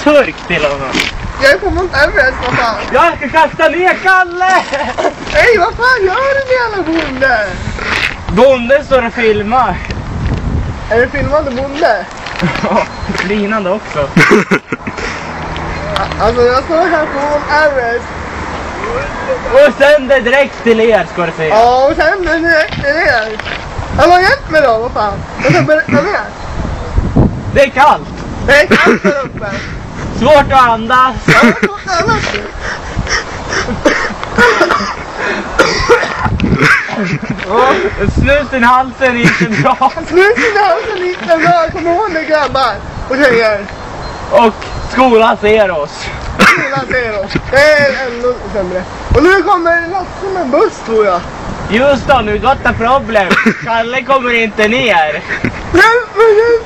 turk till honom. Jag är på Mount Everest, vad fan. Jag ska kasta ner Kalle! Hej, vad fan gör du jävla bonde? Bonden står och filmar. Är det filmande bonde? Ja, linande också. Alltså jag står här på Mount Everest. Och sänder direkt till er ska du säga. Ja, och sen är det ner. Vad har hjälpt mig då, vad fan? Jag ska berätta mer. Det är kallt. Det är kallt där uppe. Svårt att andas. Ja, det är något annat. Snusen i halsen gick inte bra. Snusen i halsen gick det bra. Kom ihåg det grabbar och tjejer. Och skolan ser oss. Skolan ser oss. Det är ändå sämre. Och nu kommer Lasse med en buss tror jag. Just då, nu got a problem. Kalle kommer inte ner. Hjälp mig!